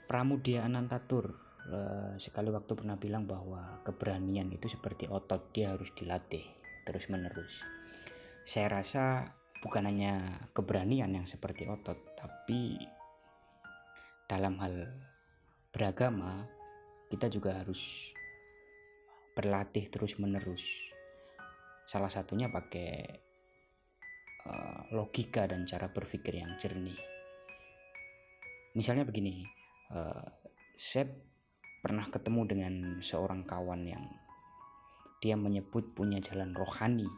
Pramudia Anantatur sekali waktu pernah bilang bahwa keberanian itu seperti otot, dia harus dilatih terus menerus. Saya rasa bukan hanya keberanian yang seperti otot, tapi dalam hal beragama kita juga harus berlatih terus menerus. Salah satunya pakai logika dan cara berpikir yang jernih. Misalnya begini, saya pernah ketemu dengan seorang kawan yang dia menyebut punya jalan rohani.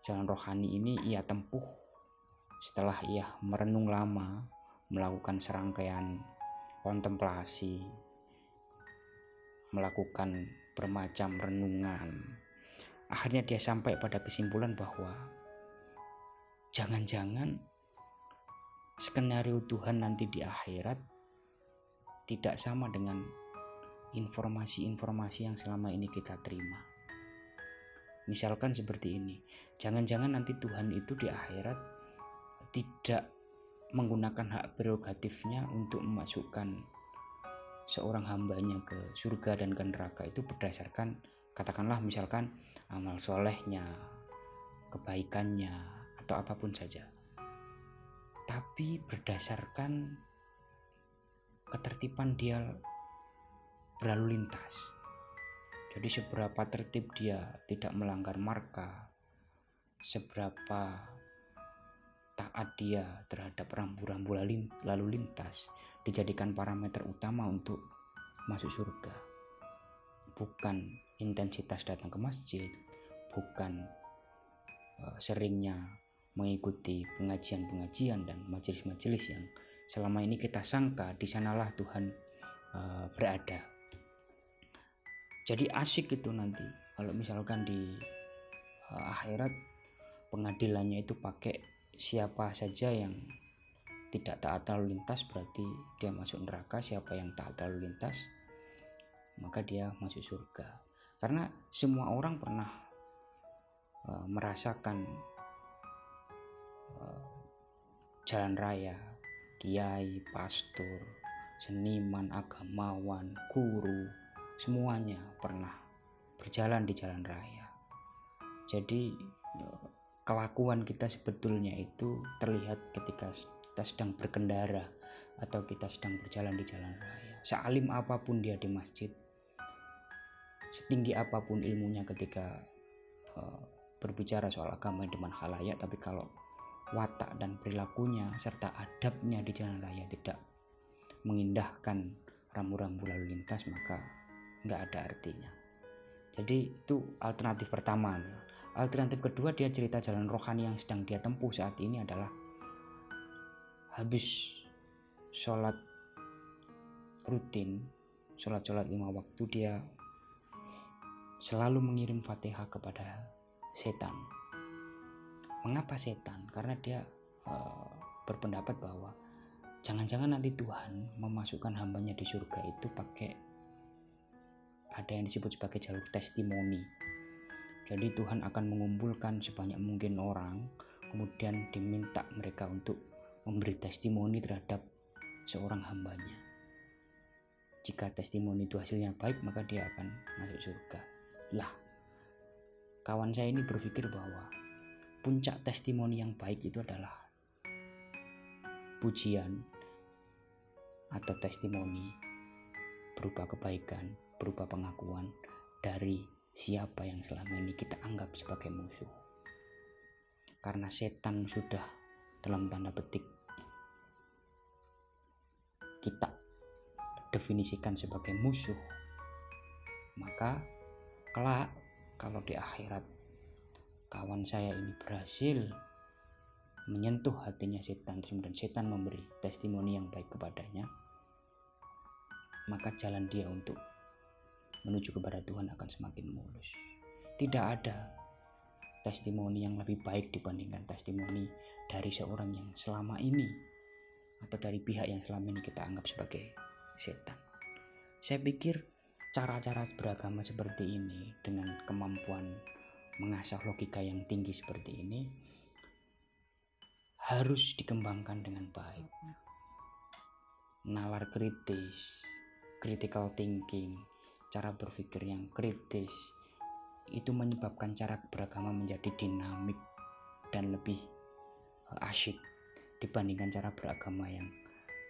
Jalan rohani ini ia tempuh setelah ia merenung lama, melakukan serangkaian kontemplasi, melakukan bermacam renungan. Akhirnya dia sampai pada kesimpulan bahwa jangan-jangan skenario Tuhan nanti di akhirat tidak sama dengan informasi-informasi yang selama ini kita terima. Misalkan seperti ini, jangan-jangan nanti Tuhan itu di akhirat tidak menggunakan hak prerogatifnya untuk memasukkan seorang hambanya ke surga dan ke neraka itu berdasarkan, katakanlah misalkan amal solehnya, kebaikannya, atau apapun saja, tapi berdasarkan ketertiban dia berlalu lintas. Jadi seberapa tertib dia tidak melanggar marka, seberapa taat dia terhadap rambu-rambu lalu lintas dijadikan parameter utama untuk masuk surga. Bukan intensitas datang ke masjid, bukan seringnya mengikuti pengajian-pengajian dan majelis-majelis yang selama ini kita sangka di sanalah Tuhan berada. Jadi asik itu nanti kalau misalkan di akhirat pengadilannya itu pakai siapa saja yang tidak taat lalu lintas berarti dia masuk neraka, siapa yang taat lalu lintas maka dia masuk surga. Karena semua orang pernah merasakan jalan raya, kiai, pastor, seniman, agamawan, guru, semuanya pernah berjalan di jalan raya. Jadi kelakuan kita sebetulnya itu terlihat ketika kita sedang berkendara atau kita sedang berjalan di jalan raya. Sealim apapun dia di masjid, setinggi apapun ilmunya ketika berbicara soal agama di depan khalayak, tapi kalau watak dan perilakunya serta adabnya di jalan raya tidak mengindahkan rambu-rambu lalu lintas, maka nggak ada artinya. Jadi itu alternatif pertama. Alternatif kedua, dia cerita jalan rohani yang sedang dia tempuh saat ini adalah habis sholat rutin, sholat 5 waktu, dia selalu mengirim Fatihah kepada setan. Mengapa setan? Karena dia berpendapat bahwa jangan-jangan nanti Tuhan memasukkan hambanya di surga itu pakai ada yang disebut sebagai jalur testimoni. Jadi Tuhan akan mengumpulkan sebanyak mungkin orang, kemudian diminta mereka untuk memberi testimoni terhadap seorang hambanya. Jika testimoni itu hasilnya baik, maka dia akan masuk surga. Lah, kawan saya ini berpikir bahwa puncak testimoni yang baik itu adalah pujian atau testimoni berupa kebaikan, berupa pengakuan dari siapa yang selama ini kita anggap sebagai musuh. Karena setan sudah dalam tanda petik kita definisikan sebagai musuh, maka kelak kalau di akhirat kawan saya ini berhasil menyentuh hatinya setan dan setan memberi testimoni yang baik kepadanya, maka jalan dia untuk menuju kepada Tuhan akan semakin mulus. Tidak ada testimoni yang lebih baik dibandingkan testimoni dari seorang yang selama ini atau dari pihak yang selama ini kita anggap sebagai setan. Saya pikir cara-cara beragama seperti ini dengan kemampuan mengasah logika yang tinggi seperti ini harus dikembangkan dengan baik. nalar kritis, critical thinking, cara berpikir yang kritis, itu menyebabkan cara beragama menjadi dinamik dan lebih asyik dibandingkan cara beragama yang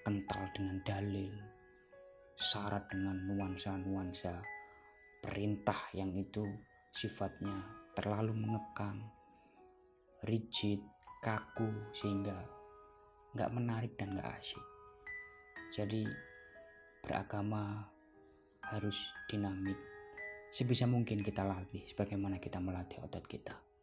kental dengan dalil, syarat dengan nuansa-nuansa perintah yang itu sifatnya terlalu mengekang, rigid, kaku, sehingga nggak menarik dan nggak asyik. Jadi beragama harus dinamik. Sebisa mungkin kita latih sebagaimana kita melatih otot kita.